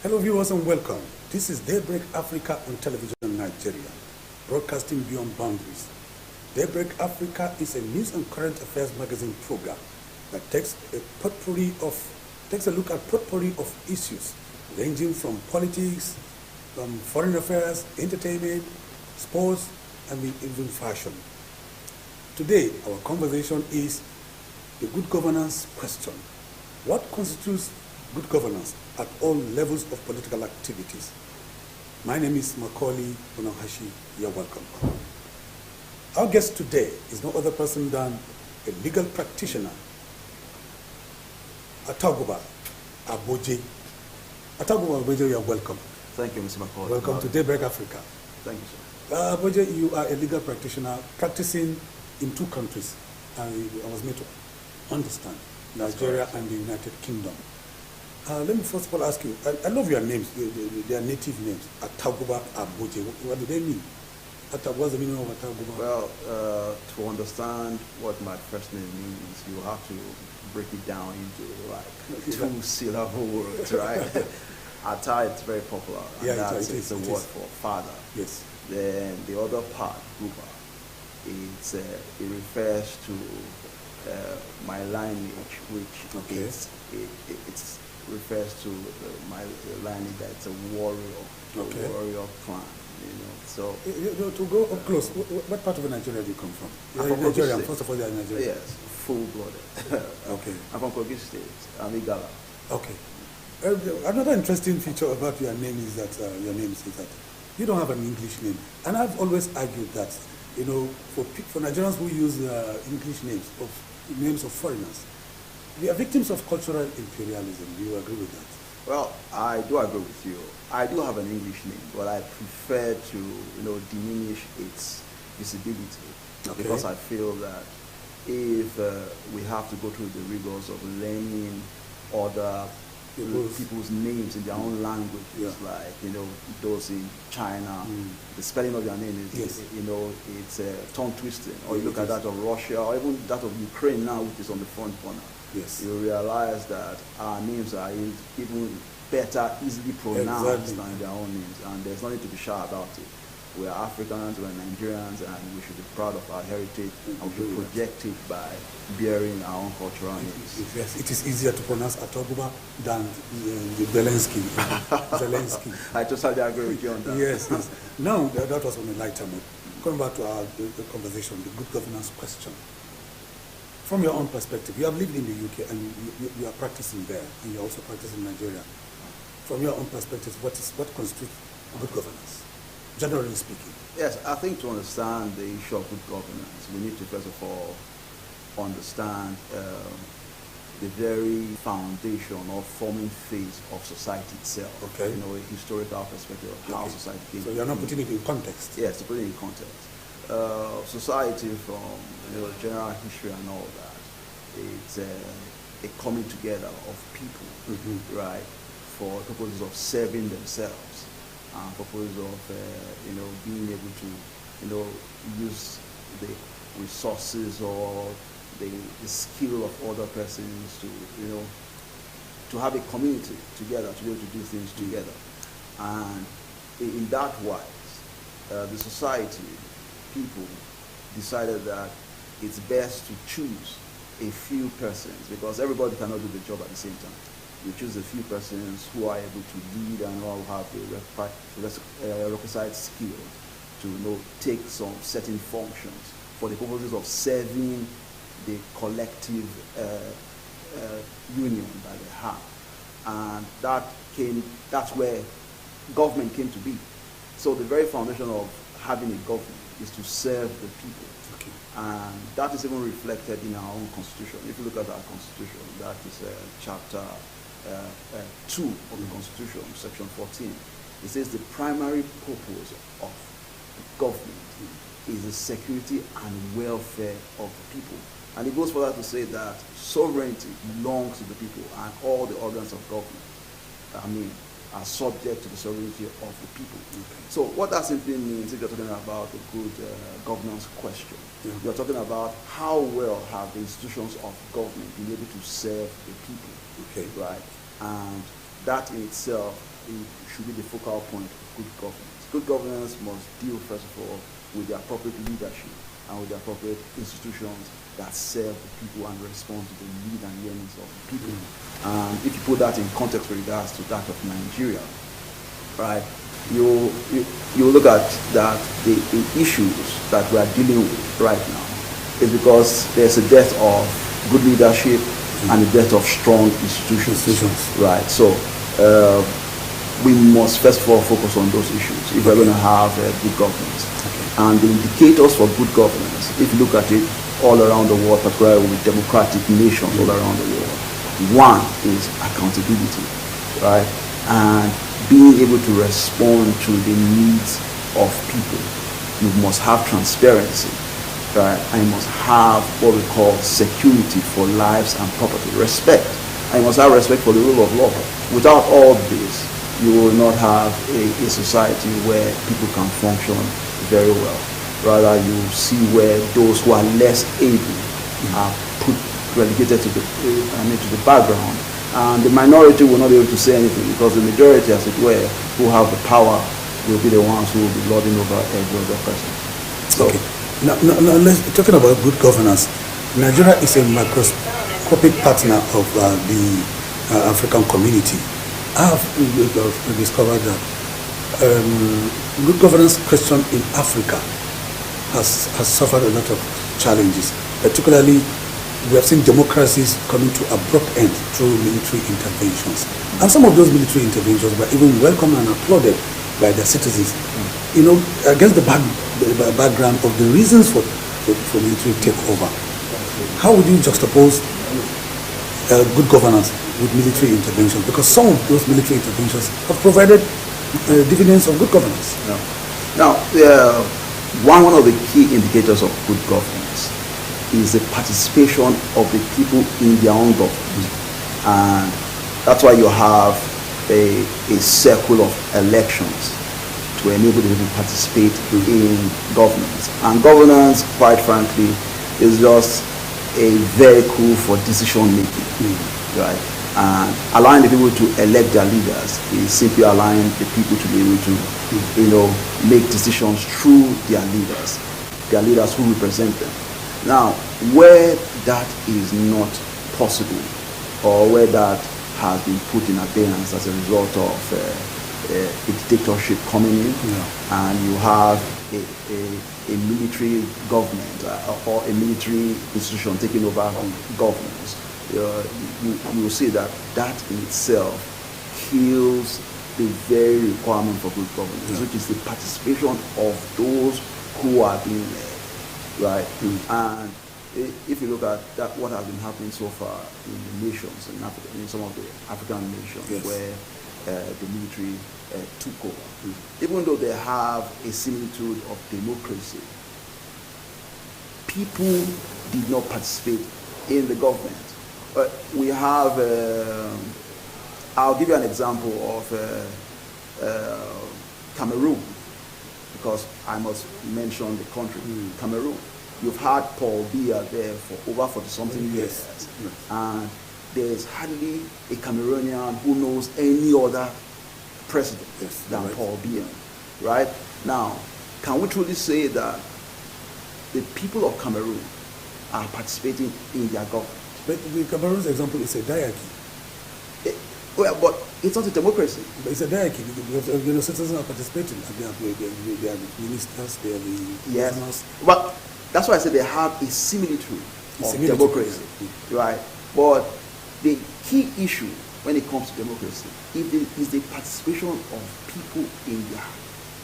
Hello viewers and welcome. This is Daybreak Africa on television in Nigeria, broadcasting beyond boundaries. Daybreak Africa is a news and current affairs magazine program that takes a look at potpourri of issues ranging from politics, foreign affairs, entertainment, sports, and even fashion. Today, our conversation is the good governance question. What constitutes good governance at all levels of political activities? My name is Macaulay Onahashi. You're welcome. Our guest today is no other person than a legal practitioner, Ataguba Aboje. Ataguba Aboje, you're welcome. Thank you, Mr. Macaulay. Welcome to Daybreak Africa. Thank you, sir. Aboje, you are a legal practitioner practicing in two countries. I was made to understand, Nigeria and the United Kingdom. Let me first of all ask you, I love your names, their native names, Ataguba Aboje. What do they mean? What's the meaning of Ataguba? Well, to understand what my first name means, you have to break it down into like two-syllable words, right? Ata, it's very popular, and Yeah, it's a word for father. Yes. Then the other part, Guba, it refers to my lineage, which it refers to my lineage that it's a warrior, warrior clan. So to go up close, what part of Nigeria do you come from? I'm from Nigerian. First of all, you are Nigerian. Yes, full-blooded. Okay. I'm from Kogi State. I'm Igala. Okay. Another interesting feature about your name is that you don't have an English name, and I've always argued that for Nigerians who use English names of foreigners, we are victims of cultural imperialism. Do you agree with that? Well, I do agree with you. I do have an English name, but I prefer to, diminish its visibility because I feel that if we have to go through the rigors of learning other people's names in their own languages, like those in China, the spelling of their name is, it's tongue twisting. Or you look at that of Russia, or even that of Ukraine now, which is on the front corner. Yes. You realize that our names are even better, easily pronounced than their own names, and there's nothing to be shy about it. We are Africans, we are Nigerians, and we should be proud of our heritage, and we should project it by bearing our own cultural names. Yes, it is easier to pronounce Ataguba than Zelensky. I totally agree with you on that. Yes. Now, that was on a lighter note. Coming back to the conversation, the good governance question. From your own perspective, you have lived in the UK and you are practicing there, and you are also practicing in Nigeria. From your own perspective, what constitutes good governance, generally speaking? Yes, I think to understand the issue of good governance, we need to first of all understand the very foundation or forming phase of society itself. Okay. A historical perspective of how society came. So you're not putting it in context. Yes, to put it in context. Society from general history and all that, it's a coming together of people, right, for purposes of serving themselves, and purposes of being able to use the resources or the skill of other persons to have a community together, to be able to do things together. And in that wise, the society, people decided that it's best to choose a few persons, because everybody cannot do the job at the same time. You choose a few persons who are able to lead and who have the requisite skill to take some certain functions for the purposes of serving the collective union that they have. And that's where government came to be. So the very foundation of having a government is to serve the people. Okay. And that is even reflected in our own constitution. If you look at our constitution, that is chapter 2 of the constitution, section 14. It says the primary purpose of government is the security and welfare of the people. And it goes further to say that sovereignty belongs to the people, and all the organs of government, are subject to the sovereignty of the people. Okay. So what that simply means, if you're talking about a good governance question, you're talking about how well have the institutions of government been able to serve the people, okay, right? And that in itself it should be the focal point of good governance. Good governance must deal, first of all, with the appropriate leadership and with the appropriate institutions that serve the people and respond to the need and yearnings of the people. And if you put that in context with regards to that of Nigeria, right, you look at that the issues that we are dealing with right now is because there's a dearth of good leadership and a dearth of strong institutions. Right. So we must first of all focus on those issues if we're going to have good governance. Okay. And the indicators for good governance, if you look at it all around the world, particularly with democratic nations all around the world, one is accountability, right? And being able to respond to the needs of people. You must have transparency, right? And you must have what we call security for lives and property, respect. And you must have respect for the rule of law. Without all this, you will not have a society where people can function very well. Rather, you see where those who are less able are relegated to the background. And the minority will not be able to say anything because the majority, as it were, who have the power will be the ones who will be lording over every other person. So, okay. Now, talking about good governance, Nigeria is a microscopic partner of the African community. I have discovered that good governance question in Africa has suffered a lot of challenges. Particularly, we have seen democracies coming to abrupt end through military interventions. And some of those military interventions were even welcomed and applauded by their citizens. You know, against the background of the reasons for military takeover. How would you juxtapose good governance with military interventions? Because some of those military interventions have provided dividends of good governance. Now, one of the key indicators of good governance is the participation of the people in their own government. And that's why you have a circle of elections to enable the people to participate in governance. And governance, quite frankly, is just a vehicle for decision making, right? And allowing the people to elect their leaders is simply allowing the people to be able to, make decisions through their leaders who represent them. Now, where that is not possible, or where that has been put in abeyance as a result of a dictatorship coming in, and you have a military government or a military institution taking over governance, you will see that in itself kills the very requirement for good governance, which is the participation of those who are being led, right? And if you look at that, what has been happening so far in the nations, in Africa, in some of the African nations where the military took over, even though they have a similitude of democracy, people did not participate in the government. But we have, I'll give you an example of Cameroon, because I must mention the country, Cameroon. You've had Paul Biya there for over 40-something years. And there's hardly a Cameroonian who knows any other president than Paul Biya, right? Now, can we truly say that the people of Cameroon are participating in their government? But the Cameroon's example is a diarchy. Well, but it's not a democracy. But it's a diarchy because citizens are participating. They are the ministers, they are the governors. But that's why I said they have a similitude of democracy, right? But the key issue when it comes to democracy is the participation of people in their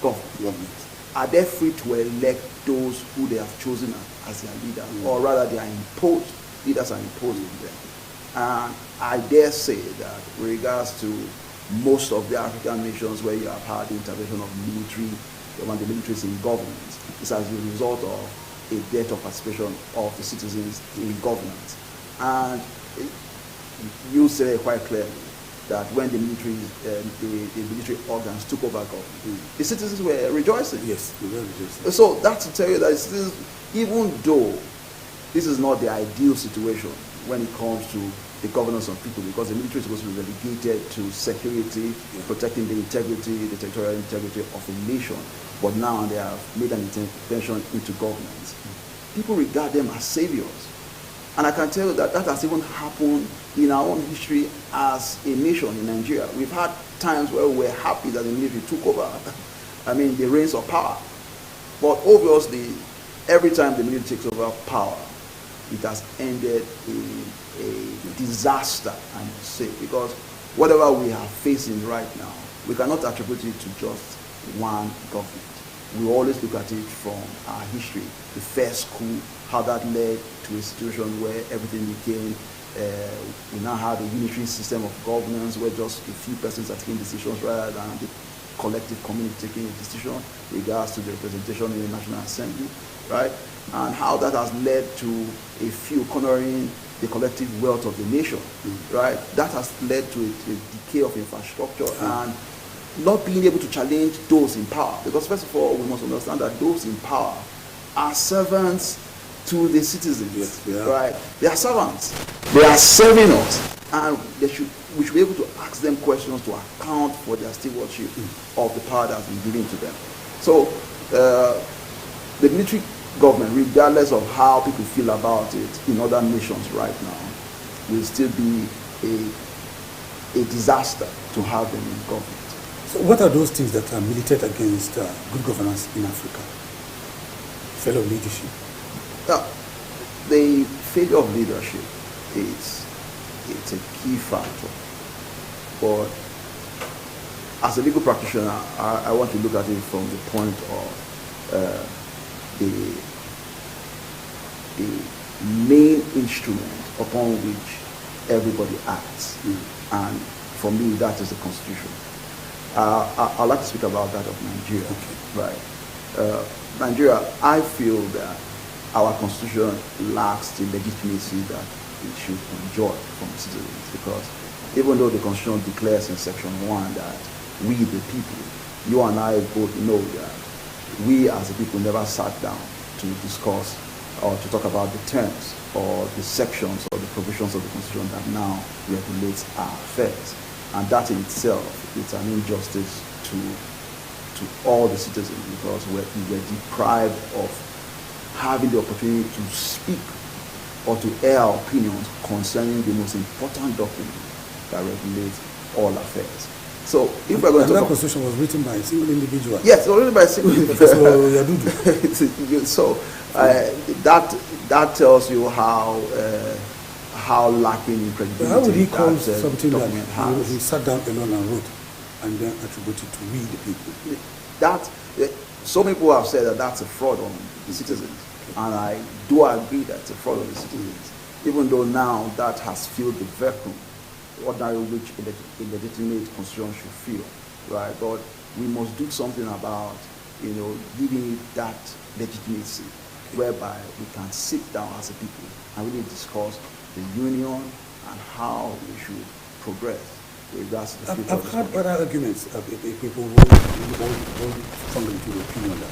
government. Are they free to elect those who they have chosen as their leaders, or rather they are imposed? Leaders are imposing them. And I dare say that with regards to most of the African nations where you have had the intervention of military, when the military is in governance, it's as a result of a dearth of participation of the citizens in governance. And you say quite clearly that when the military, the military organs took over government, the citizens were rejoicing. Yes, they were rejoicing. So that's to tell you that the citizens, even though this is not the ideal situation when it comes to the governance of people, because the military is supposed to be relegated to security, protecting the integrity, the territorial integrity of a nation. But now they have made an intervention into governance. People regard them as saviors. And I can tell you that that has even happened in our own history as a nation in Nigeria. We've had times where we were happy that the military took over, the reins of power. But obviously, every time the military takes over power, it has ended in a disaster, I must say, because whatever we are facing right now, we cannot attribute it to just one government. We always look at it from our history, the first coup, how that led to a situation where everything became, we now have a unitary system of governance where just a few persons are taking decisions rather than the collective community taking a decision in regards to the representation in the National Assembly, right? And how that has led to a few cornering the collective wealth of the nation, right? That has led to a decay of infrastructure and not being able to challenge those in power. Because first of all, we must understand that those in power are servants to the citizens, right? They are servants. They are serving us, and we should be able to ask them questions to account for their stewardship of the power that has been given to them. So the military government, regardless of how people feel about it in other nations right now, will still be a disaster to have them in government. So what are those things that militate against good governance in Africa? Failure of leadership. The failure of leadership it's a key factor. But as a legal practitioner, I want to look at it from the point of the main instrument upon which everybody acts. And for me, that is the Constitution. I'd like to speak about that of Nigeria. Right. Nigeria, I feel that our Constitution lacks the legitimacy that it should enjoy from the citizens, because even though the Constitution declares in Section 1 that we the people, you and I both know that we as a people never sat down to discuss or to talk about the terms or the sections or the provisions of the Constitution that now regulates our affairs. And that in itself is an injustice to all the citizens, because we were deprived of having the opportunity to speak or to air our opinions concerning the most important document that regulates all affairs. So if we're going to that Constitution was written by a single individual. Yes, it was written by a single individual. So that tells you how lacking in credibility. How would he call something that he sat down alone and wrote and then attributed to we the people? So many people have said that that's a fraud on the citizens, and I do agree that it's a fraud on the citizens, even though now that has filled the vacuum ordinary which a legitimate constitution should feel, right? But we must do something about, giving it that legitimacy, whereby we can sit down as a people and really discuss the union and how we should progress with regards to the future. I've heard other arguments of people who hold strongly to the opinion that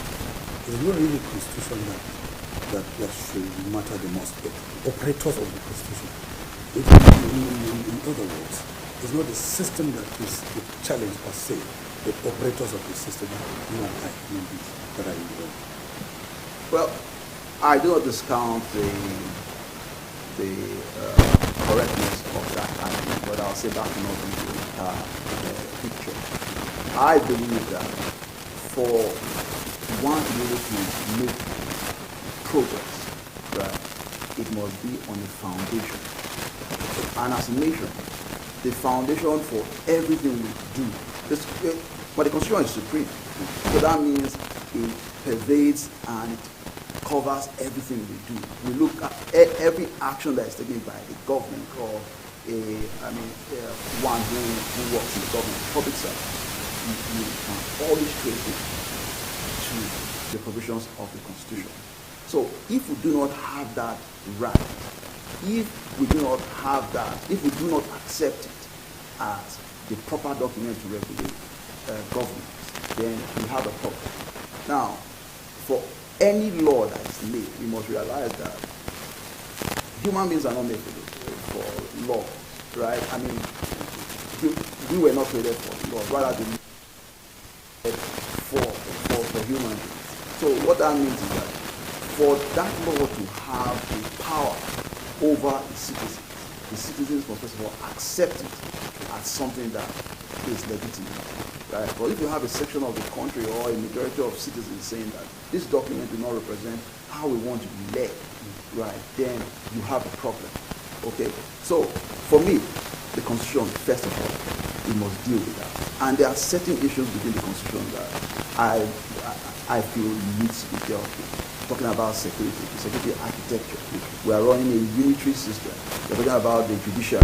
it's not really the Constitution that should matter the most, but operators of the Constitution. In other words, it's not the system that is the challenge per se, the operators of the system, you and I, human beings, that are involved. Well, I do not discount the correctness of that argument, but I'll say that's not the picture. I believe that for one to be able to make progress, right, it must be on a foundation. And as a nation, the foundation for everything we do, but the Constitution is supreme. So that means it pervades and it covers everything we do. We look at every action that is taken by the government or one who works in the government, public service. You can always trace it to the provisions of the Constitution. So if we do not have that right, if we do not have that, if we do not accept it as the proper document to regulate government, then we have a problem. Now, for any law that is made, we must realize that human beings are not made for this. for law, right? I mean, we were not created for law, rather than for human beings. So what that means is that for that law to have the power over the citizens must first of all accept it as something that is legitimate. Right? But if you have a section of the country or a majority of citizens saying that this document do not represent how we want to be led, right, then you have a problem. Okay? So for me, the Constitution, first of all, we must deal with that. And there are certain issues within the Constitution that I feel needs to be dealt with. Talking about security architecture. We are running a unitary system. We're talking about the judiciary,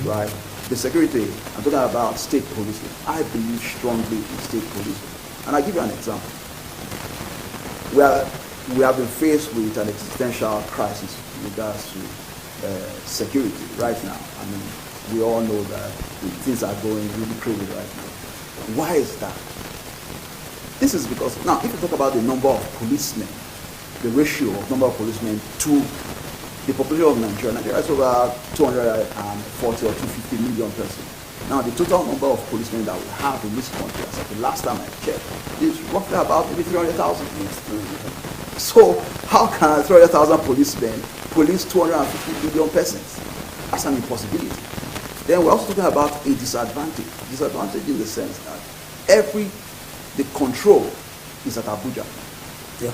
right? The security, I'm talking about state policing. I believe strongly in state policing. And I'll give you an example. We have been faced with an existential crisis in regards to security right now. I mean, we all know that things are going really crazy right now. Why is that? This is because, now, if you talk about the number of policemen, the ratio of number of policemen to the population of Nigeria is over 240 or 250 million persons. Now, the total number of policemen that we have in this country, as of the last time I checked, is roughly about maybe 300,000. So, how can 300,000 policemen police 250 million persons? That's an impossibility. Then we're also talking about a disadvantage. Disadvantage in the sense that the control is at Abuja. Yeah.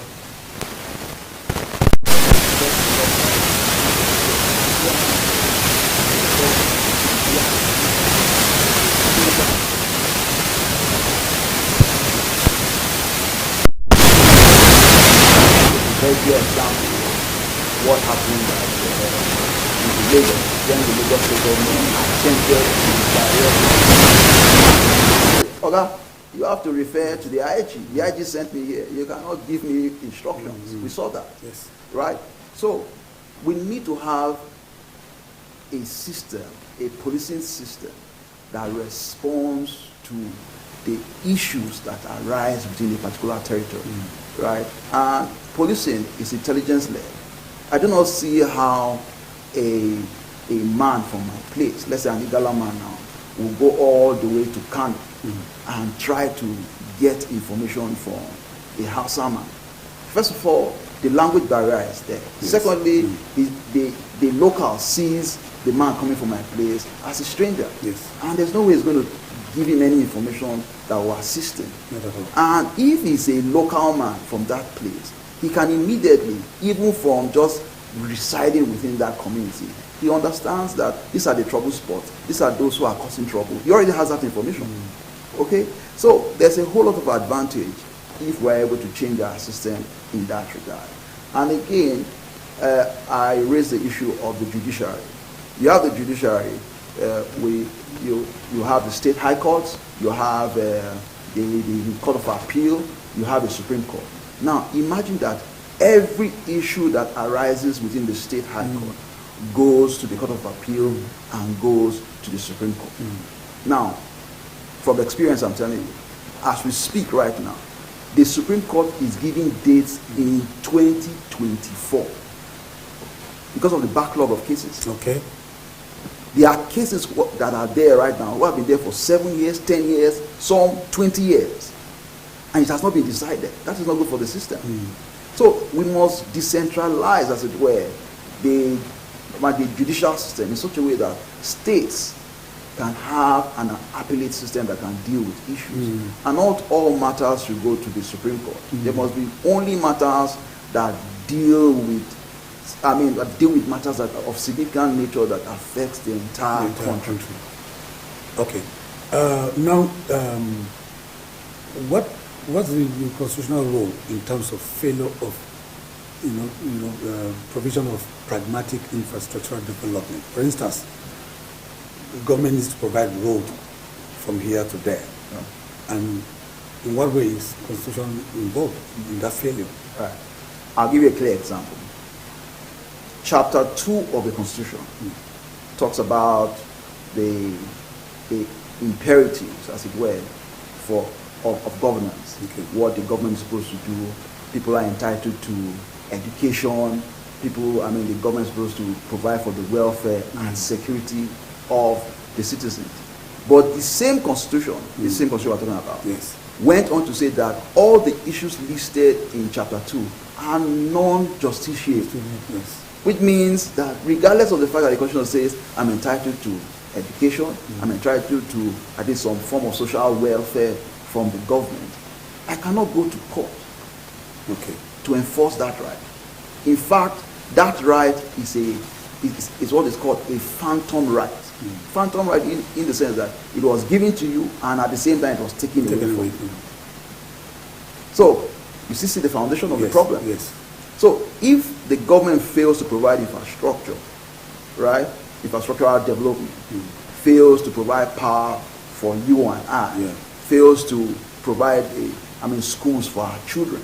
Very good example of what happened in Lagos when the Lagos state government attempted to Okay, you have to refer to the IG. The IG sent me here. You cannot give me instructions. We saw that. Yes. Right? So we need to have a system, a policing system that responds to the issues that arise within a particular territory. Right? And policing is intelligence-led. I do not see how a man from my place, let's say an Igala man now, will go all the way to Kano and try to get information from a Hausa man. First of all, the language barrier is there. Yes. Secondly, the local sees the man coming from my place as a stranger. Yes. And there's no way he's going to give him any information that will assist him. Not at all. And if he's a local man from that place, he can immediately, even from just residing within that community, he understands that these are the trouble spots, these are those who are causing trouble. He already has that information. Okay? So there's a whole lot of advantage if we're able to change our system in that regard. And again, I raised the issue of the judiciary. You have the judiciary, you have the state high courts, you have the Court of Appeal, you have the Supreme Court. Now, imagine that every issue that arises within the state high court goes to the Court of Appeal and goes to the Supreme Court. Now, from experience, I'm telling you, as we speak right now, the Supreme Court is giving dates in 2024 because of the backlog of cases. Okay. There are cases that are there right now who have been there for 7 years, 10 years, some 20 years. And it has not been decided. That is not good for the system. So we must decentralize, as it were, the judicial system in such a way that states can have an appellate system that can deal with issues. And not all matters should go to the Supreme Court. There must be only matters that deal with matters that are of significant nature that affects the entire country. Okay. Now, what's the constitutional role in terms of failure of, provision of pragmatic infrastructural development? For instance, the government needs to provide road from here to there. And in what way is constitution involved in that failure? Right. I'll give you a clear example. Chapter 2 of the Constitution talks about the imperatives, as it were, of governance. Okay. What the government is supposed to do. People are entitled to education, people, the government is supposed to provide for the welfare and security of the citizens. But the same constitution, the same constitution we're talking about, Yes. went on to say that all the issues listed in chapter 2 are non-justiciable. Yes. Which means that regardless of the fact that the constitution says I'm entitled to education, I'm entitled to at least some form of social welfare from the government, I cannot go to court to enforce that right. In fact, that right is what is called a phantom right. Phantom right in the sense that it was given to you and at the same time it was taken away from you. So, you see the foundation of the problem. Yes. So, if the government fails to provide infrastructure, right, infrastructural development, fails to provide power for you and I, fails to provide schools for our children,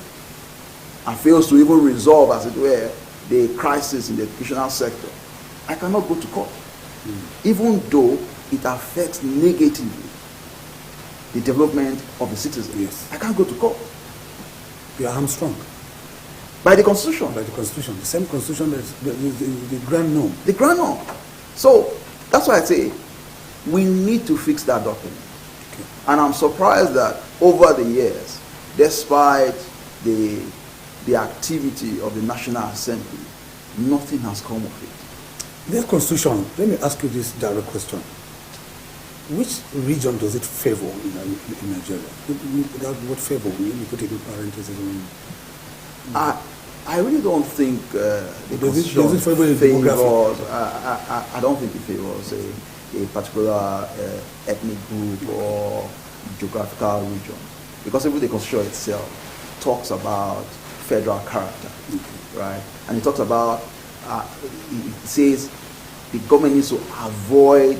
and fails to even resolve, as it were, the crisis in the educational sector, I cannot go to court. Even though it affects negatively the development of the citizen. Yes. I can't go to court. You are hamstrung. By the Constitution. By the Constitution. The same Constitution that is the grand norm. The grand norm. So, that's why I say we need to fix that document. Okay. And I'm surprised that over the years, despite the activity of the National Assembly, nothing has come of it. This Constitution, let me ask you this direct question. Which region does it favor in Nigeria? What favor? Let me put it in parentheses. I really don't think the Constitution does it favor favors. I don't think it favors a particular ethnic group or geographical region, because even the Constitution itself talks about federal character, right? And it talks about it says the government needs to avoid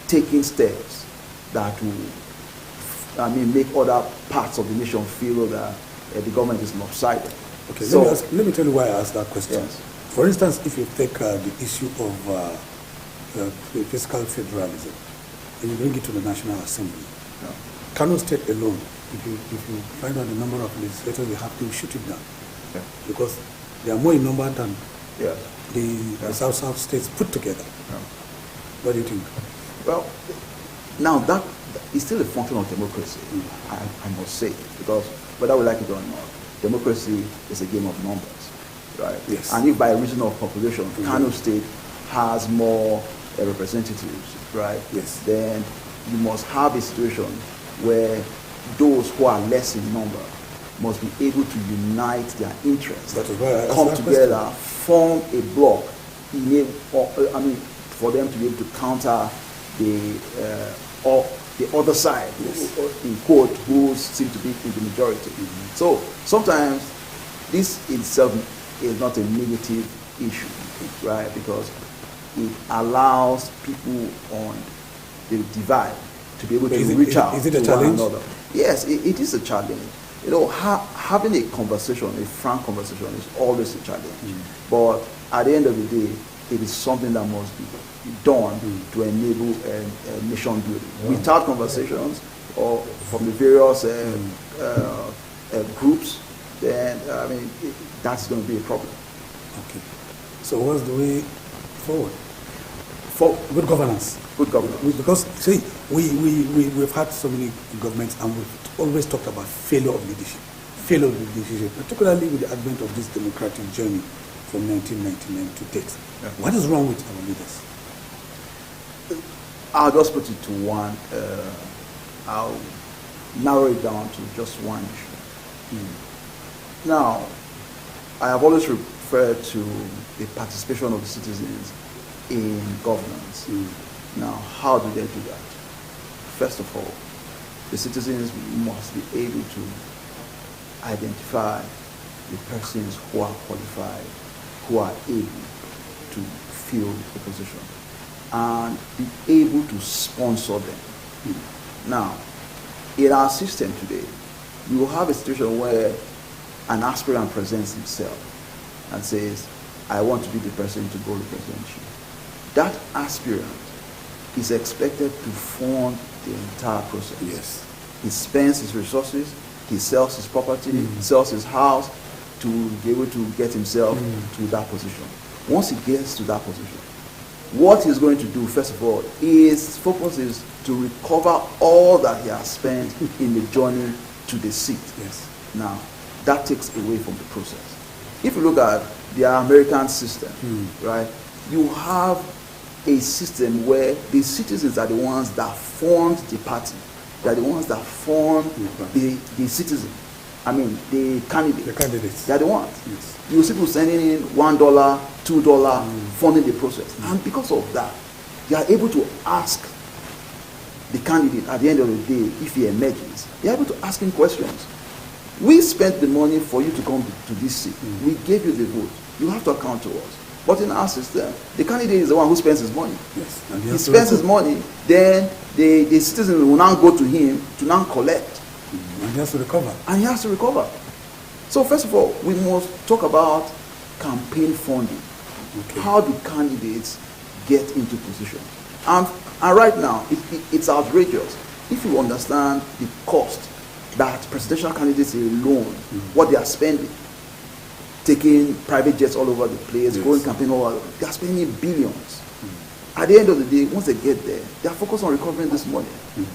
taking steps that will make other parts of the nation feel that the government is lopsided. Okay, so, let me tell you why I asked that question. Yes. For instance, if you take the issue of fiscal federalism and you bring it to the National Assembly, Kano State alone, if you find out the number of legislators we have, to shoot it down. Okay. Because they are more in number than yes. the South states put together. What do you think? Well, now that is still a function of democracy, I must say, because whether we like it or not, democracy is a game of numbers, right? Yes. And if by reason of population, Kano State has more representatives, right? Yes. Then you must have a situation where those who are less in number must be able to unite their interests, that is why I come together, form a bloc, for them to be able to counter the other side, in quote, who seem to be in the majority. So sometimes this itself is not a negative issue, right? Because it allows people on the divide to be able to reach out is it a to challenge? one another. Yes, it is a challenge. Having a conversation, a frank conversation, is always a challenge. But at the end of the day, it is something that must be done to enable nation building. Without conversations or from the various groups, then that's going to be a problem. Okay. So what's the way forward? For good governance. Good governance. Because see, we've had so many governments and we've always talked about failure of leadership. Failure of leadership, particularly with the advent of this democratic journey from 1999 to date. What is wrong with our leaders? I'll just put it to one. I'll narrow it down to just one issue. Now, I have always referred to the participation of the citizens in governance. Now, how do they do that? First of all, the citizens must be able to identify the persons who are qualified, who are able to fill the position, and be able to sponsor them. Now, in our system today, we will have a situation where an aspirant presents himself and says, I want to be the person to go represent you. That aspirant is expected to fund the entire process. Yes. He spends his resources, he sells his property, he sells his house, to be able to get himself to that position. Once he gets to that position, what he's going to do, first of all, his focus is to recover all that he has spent in the journey to the seat. Yes. Now, that takes away from the process. If you look at the American system, right, you have a system where the citizens are the ones that formed the party. They are the ones that form the citizen. I mean, the candidate. The candidates. They are the ones. Yes. You see people sending in $1, $2, funding the process. And because of that, they are able to ask the candidate at the end of the day, if he emerges, they are able to ask him questions. We spent the money for you to come to this seat. We gave you the vote. You have to account to us. But in our system, the candidate is the one who spends his money. Yes. And He spends his money, then the citizen will now go to him to now collect. And he has to recover. And he has to recover. So first of all, we must talk about campaign funding. Okay. How do candidates get into position? And right now, it's outrageous. If you understand the cost that presidential candidates alone, what they are spending, taking private jets all over the place, going campaign all over, they are spending billions. At the end of the day, once they get there, they are focused on recovering this money.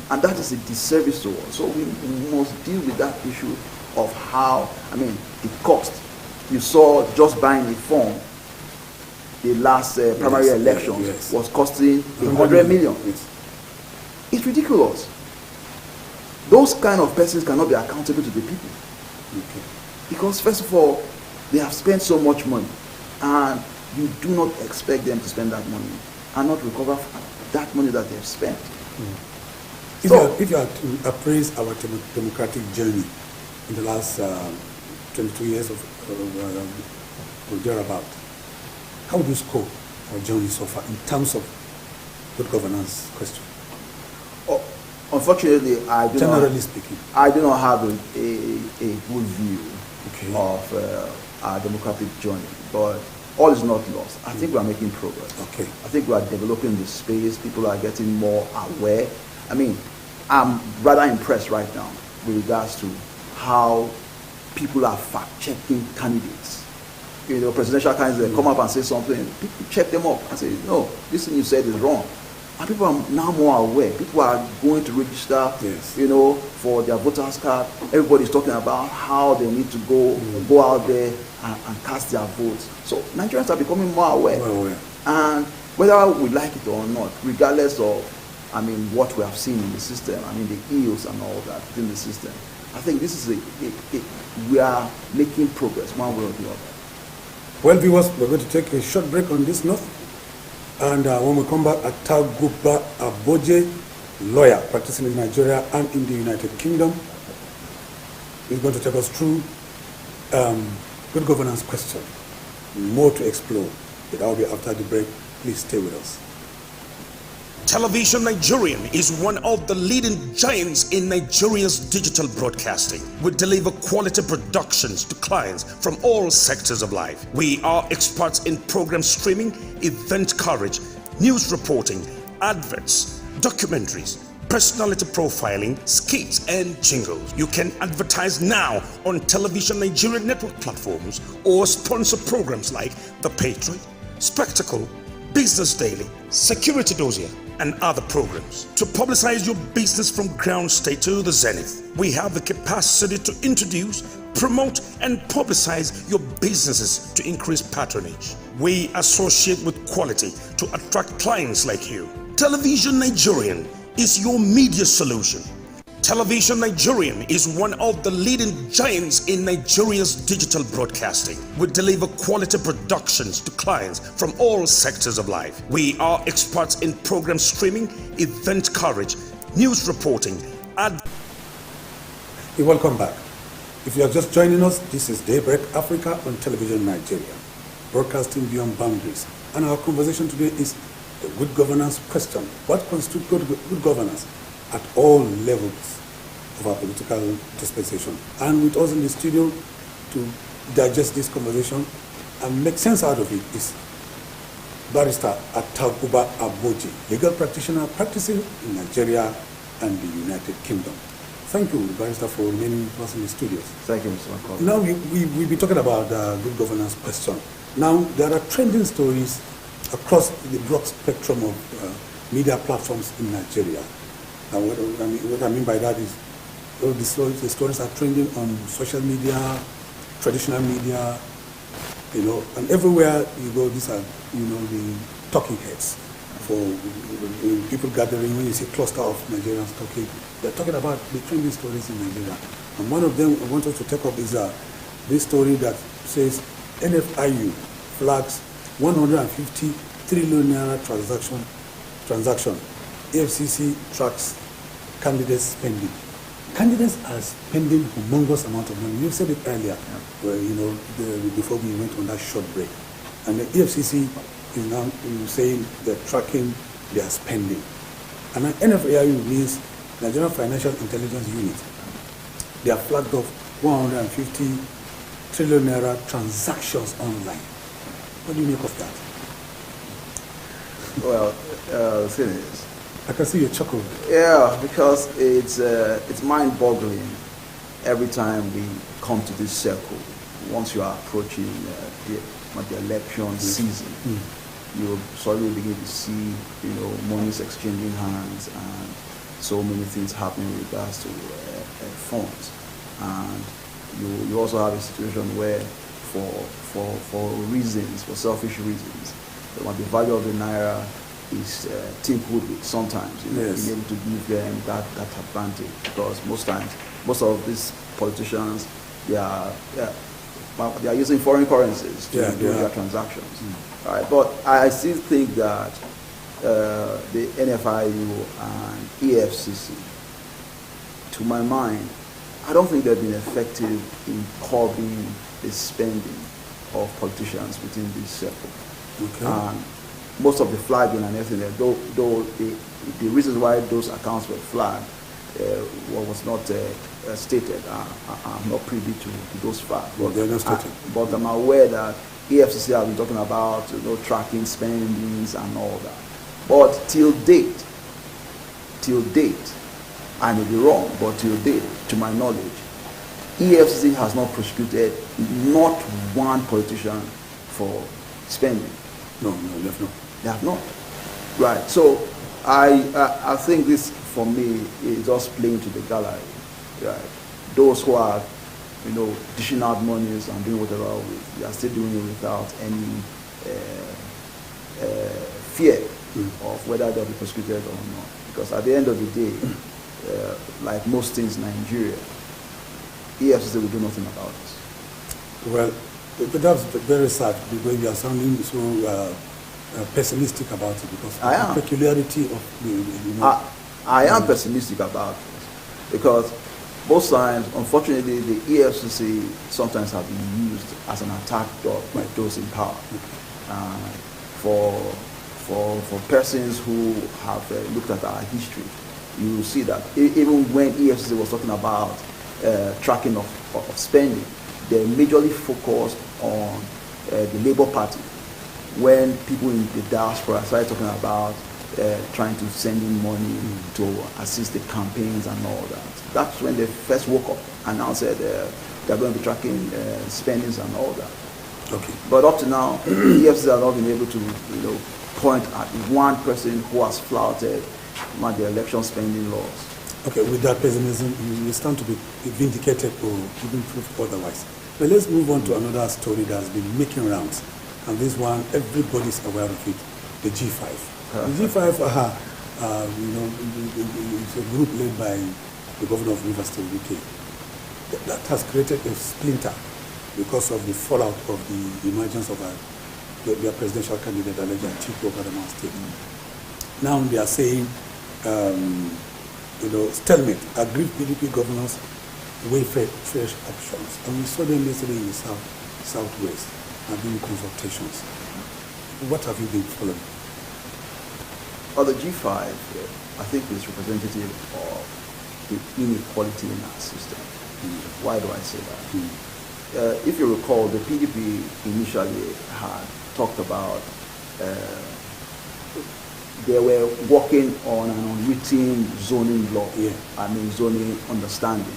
And that is a disservice to us. So we must deal with that issue of how, the cost. You saw just buying a form, the last primary election was costing 100 million. Yes. It's ridiculous. Those kind of persons cannot be accountable to the people. Okay. Because first of all, they have spent so much money, and you do not expect them to spend that money and not recover that money that they have spent. If you are to appraise our democratic journey in the last 22 years or thereabout, how would you score our journey so far in terms of good governance question? Unfortunately, Generally speaking, I do not have a good view of our democratic journey, but all is not lost. I think we are making progress. Okay. I think we are developing the space. People are getting more aware. I'm rather impressed right now with regards to how people are fact-checking candidates. Presidential candidates come up and say something, people check them up and say, no, this thing you said is wrong. And people are now more aware. People are going to register, for their voters card. Everybody's talking about how they need to go out there and cast their votes. So Nigerians are becoming more aware. And whether we like it or not, regardless of, what we have seen in the system, the ills and all that within the system, I think this is we are making progress one way or the other. Well, viewers, we're going to take a short break on this note. And when we come back, Ataguba Aboje, lawyer practicing in Nigeria and in the United Kingdom, is going to take us through good governance question. More to explore. But that will be after the break. Please stay with us. Television Nigerian is one of the leading giants in Nigeria's digital broadcasting. We deliver quality productions to clients from all sectors of life. We are experts in program streaming, event coverage, news reporting, adverts, documentaries, personality profiling, skits and jingles. You can advertise now on Television Nigerian network platforms or sponsor programs like The Patriot, Spectacle, Business Daily, Security Dossier, and other programs. To publicize your business from ground state to the zenith, we have the capacity to introduce, promote, and publicize your businesses to increase patronage. We associate with quality to attract clients like you. Television Nigerian is your media solution. Television Nigerian is one of the leading giants in Nigeria's digital broadcasting. We deliver quality productions to clients from all sectors of life. We are experts in program streaming, event coverage, news reporting, Welcome back. If you are just joining us, this is Daybreak Africa on Television Nigeria, broadcasting beyond boundaries. And our conversation today is the good governance question. What constitutes good governance at all levels of our political dispensation? And with us in the studio to digest this conversation and make sense out of it is Barrister Ataguba Aboje, legal practitioner practicing in Nigeria and the United Kingdom. Thank you, Barrister, for remaining with us in the studios. Thank you, Mr. McCall. Now, we've been talking about the good governance question. Now, there are trending stories across the broad spectrum of media platforms in Nigeria. And what I mean by that is the stories are trending on social media, traditional media, and everywhere you go, these are, the talking heads for people gathering. When you see cluster of Nigerians talking, they're talking about the trending stories in Nigeria. And one of them I want us to take up is this story that says NFIU flags 150 trillion naira transaction. AFCC tracks candidates spending. Candidates are spending humongous amount of money. You said it earlier, before we went on that short break. And the EFCC is now saying they're tracking their spending. And NFIU means Nigerian Financial Intelligence Unit. They have flagged off 150 trillion naira transactions online. What do you make of that? Well, the thing is, I can see you chuckle. yeah, because it's mind-boggling every time we come to this circle. Once you are approaching the election season, you suddenly begin to see, monies exchanging hands and so many things happening in regards to funds. And you also have a situation where, for reasons, for selfish reasons, when the value of the naira is tinkled with sometimes, Yes. being able to give them that advantage, because most of these politicians, they are using foreign currencies to do their transactions. Right? But I still think that the NFIU and EFCC, to my mind, I don't think they've been effective in curbing the spending of politicians within this circle. Okay. And most of the flagging and everything, though the reasons why those accounts were flagged was not stated. I'm not privy to those facts. Well, they're not stated. But I'm aware that EFCC have been talking about tracking spendings and all that. But till date, I may be wrong, but till date, to my knowledge, EFCC has not prosecuted not one politician for spending. No, they have not. They have not. Right. So I think this, for me, is just playing to the gallery. Right. Those who are, dishing out monies and doing whatever with, they are still doing it without any fear of whether they'll be prosecuted or not. Because at the end of the day, like most things in Nigeria, EFCC will do nothing about it. Well, but that's very sad because you are sounding so pessimistic about it, because I am. the peculiarity of I am pessimistic about it because both sides, unfortunately, the EFCC sometimes have been used as an attack dog by those in power. For persons who have looked at our history, you will see that even when EFCC was talking about tracking of spending, they majorly focused on the Labour Party. When people in the diaspora started talking about trying to send in money to assist the campaigns and all that, that's when they first woke up and announced that they're going to be tracking spendings and all that. Okay. But up to now, EFCC has not been able to, point at one person who has flouted the election spending laws. Okay, with that pessimism, you stand to be vindicated or even proved otherwise. But let's move on to another story that has been making rounds. And this one, everybody's aware of it, the G5. The G5, it's a group led by the governor of Rivers State, UK. That has created a splinter because of the fallout of the emergence of their presidential candidate, Alhaji Atiku of Adamawa State. Now they are saying, stalemate, agreed PDP governors weigh fresh options. And we saw them yesterday in the southwest, doing consultations. What have you been following? Well, the G5, I think, is representative of the inequality in our system. Why do I say that? If you recall, the PDP initially had talked about they were working on an unwritten zoning law. Yeah. I mean, zoning understanding.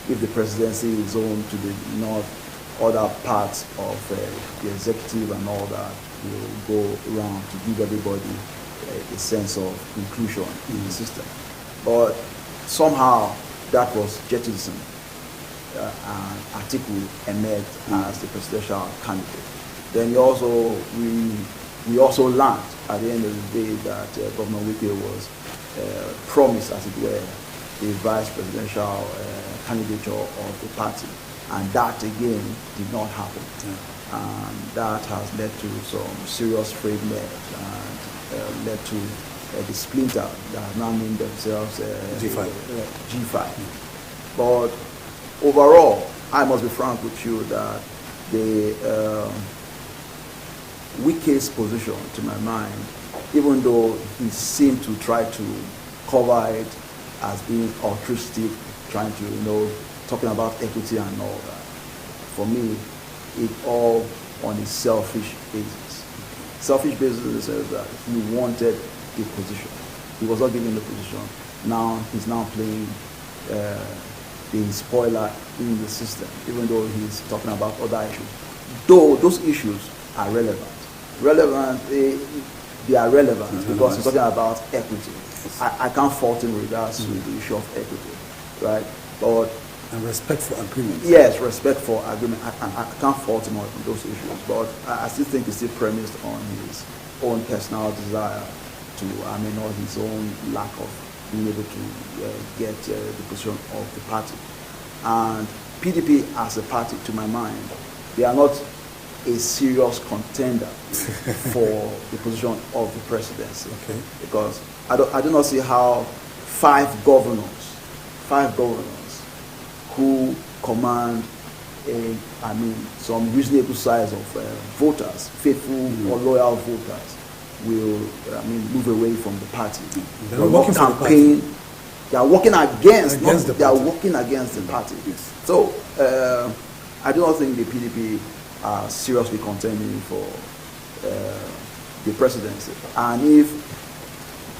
If the presidency is zoned to the north, other parts of the executive and all that will go around to give everybody a sense of inclusion in the system. But somehow that was jettisoned, and Atiku emerged as the presidential candidate. Then we also learned at the end of the day that Governor Wike was promised, as it were, the vice presidential candidature of the party, and that again did not happen. And that has led to some serious frayed nerves and led to the splinter that have now named themselves G5. But overall, I must be frank with you that the Wike's position, to my mind, even though he seemed to try to cover it as being altruistic, trying to, talking about equity and all that, for me, it all on a selfish basis. Selfish basis in the sense that he wanted the position. He was not given the position. Now he's now playing the spoiler in the system, even though he's talking about other issues. Though those issues are relevant. They are relevant because he's talking about equity. I can't fault him in regards to the issue of equity, right? But and respect for agreement. Yes, respect for agreement. I can't fault him on those issues, but I still think it's still premised on his own personal desire to, or his own lack of being able to get the position of the party. And PDP as a party, to my mind, they are not a serious contender for the position of the presidency. Okay. Because I do not see how five governors who command some reasonable size of voters, faithful or loyal voters, will move away from the party. They're not working for the party. They are working against the party. They are working against the party. Yes. So I do not think the PDP are seriously contending for the presidency. And if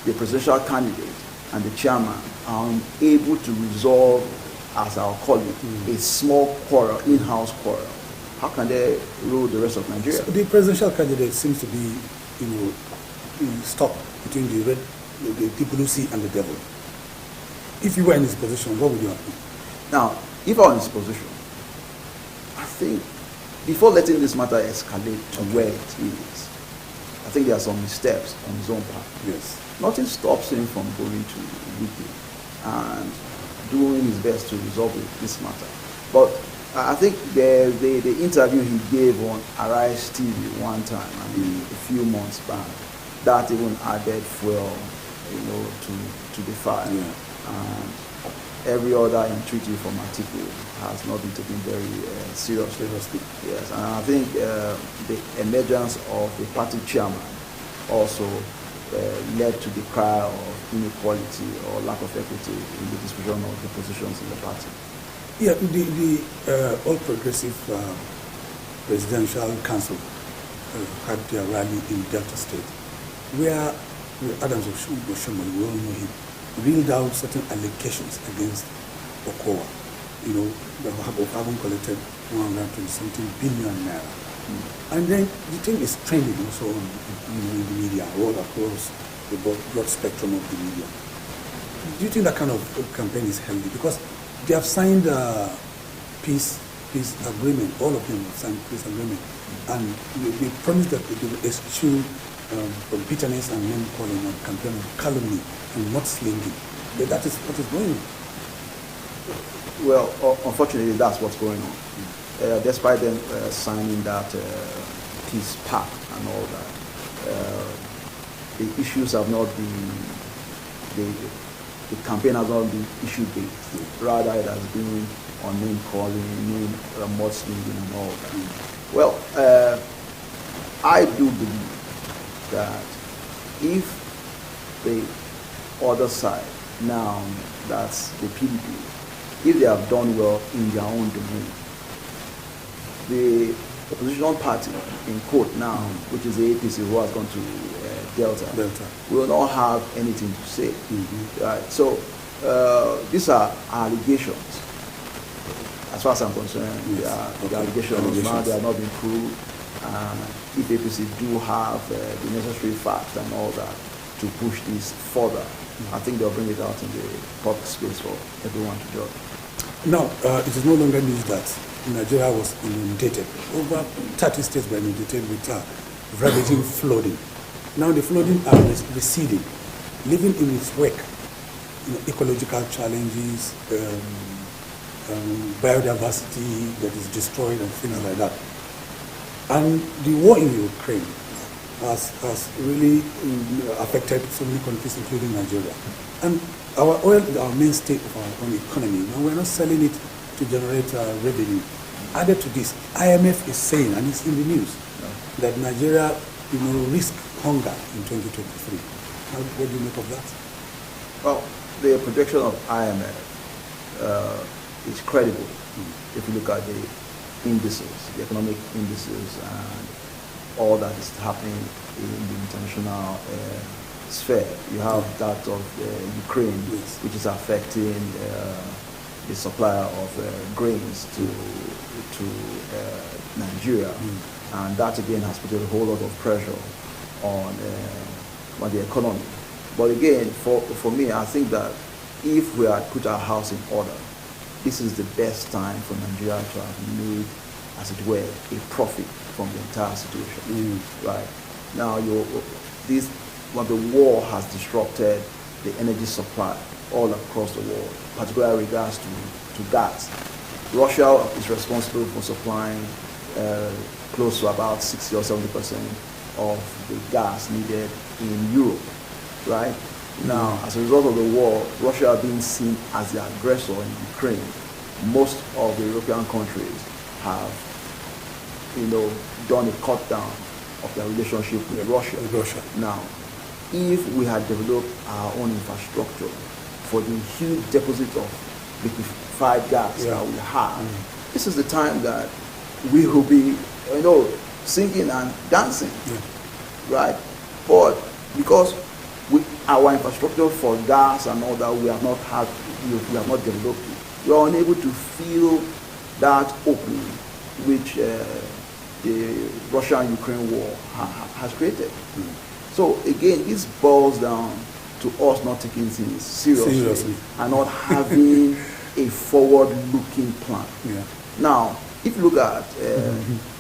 the presidential candidate and the chairman are unable to resolve, as I'll call it, a small quarrel, in-house quarrel, how can they rule the rest of Nigeria? So the presidential candidate seems to be, stuck between the people who see and the devil. If you were in his position, what would you have done? Now, if I were in his position, I think before letting this matter escalate to where it is, I think there are some missteps on his own part. Yes. Nothing stops him from going to Wiki and doing his best to resolve this matter. But I think the interview he gave on Arise TV one time, a few months back, that even added fuel, to the fire. Yeah. And every other entreaty from Atiku has not been taken very seriously. Yes, and I think the emergence of the party chairman also led to the cry of inequality or lack of equity in the distribution of the positions in the party. Yeah, the All Progressive Presidential Council had their rally in Delta State, where Adams Oshomole, we all know him, reeled out certain allegations against Okowa, of having collected 120-something billion naira. And then the thing is trending also in the media, all across the broad spectrum of the media. Do you think that kind of campaign is healthy? Because they have signed a peace agreement, all of them have signed peace agreement, and they promised that they will eschew bitterness and name calling and campaign of calumny and mudslinging. That is what is going on. Well, unfortunately, that's what's going on. Despite them signing that peace pact and all that, the issues have not been, the campaign has not been issue-based. Rather, it has been on name calling, name mudslinging and all that. Well, I do believe that if the other side, now that's the PDP, if they have done well in their own domain, the opposition party, in quote now, which is the APC, who has gone to Delta, Delta. will not have anything to say. Right? So these are allegations. As far as I'm concerned, Yes. they are Okay. allegations. Now Allegations. they are not being proved. If APC do have the necessary facts and all that to push this further, I think they'll bring it out in the public space for everyone to judge. Now, it is no longer news that Nigeria was inundated. Over 30 states were inundated with ravaging flooding. Now the flooding are receding, leaving in its wake ecological challenges, biodiversity that is destroyed and things like that. And the war in Ukraine has really affected so many countries, including Nigeria. And our oil is our mainstay of our own economy. Now we're not selling it to generate revenue. Added to this, IMF is saying, and it's in the news, that Nigeria, risk hunger in 2023. What do you make of that? Well, the projection of IMF is credible if you look at the indices, the economic indices, and all that is happening in the international sphere. You have that of Ukraine, Yes. which is affecting the supply of grains to Nigeria, and that again has put a whole lot of pressure on the economy. But again, for me, I think that if we had put our house in order, this is the best time for Nigeria to have made, as it were, a profit from the entire situation. Right now, when the war has disrupted the energy supply all across the world, particularly regards to gas. Russia is responsible for supplying close to about 60 or 70% of the gas needed in Europe. Right now, as a result of the war, Russia being seen as the aggressor in Ukraine, most of the European countries have, done a cut down of their relationship with Russia. Now, if we had developed our own infrastructure for the huge deposit of liquefied gas that we have, this is the time that we will be, singing and dancing, right? But because our infrastructure for gas and all that, we have not developed it. We are unable to feel that opening which the Russia-Ukraine war has created. So again, this boils down to us not taking things seriously. And not having a forward-looking plan. Yeah. Now, if you look at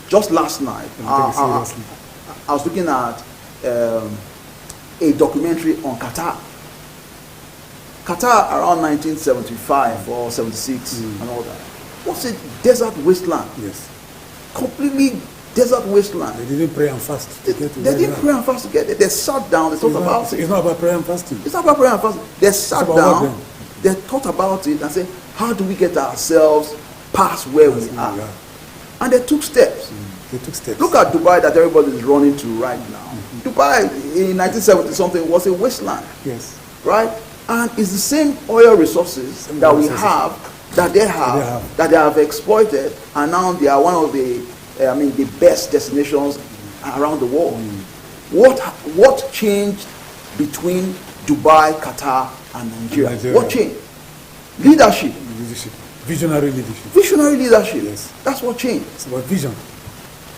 just last night, I was looking at a documentary on Qatar. Qatar around 1975 or 76 and all that was a desert wasteland. Yes. Completely desert wasteland. They didn't pray and fast. They didn't pray and fast to get there. They sat down, they thought about it. It's not about prayer and fasting. It's not about prayer and fasting. They sat down, they thought about it and said, how do we get ourselves past where we are? And they took steps. They took steps. Look at Dubai that everybody is running to right now. Dubai in 1970 something was a wasteland. Yes. Right? And it's the same oil resources that we have, that they have, that they have exploited, and now they are one of the best destinations around the world. What changed between Dubai, Qatar, and Nigeria? What changed? Leadership. Visionary leadership. Visionary leadership. Yes. That's what changed. It's about vision.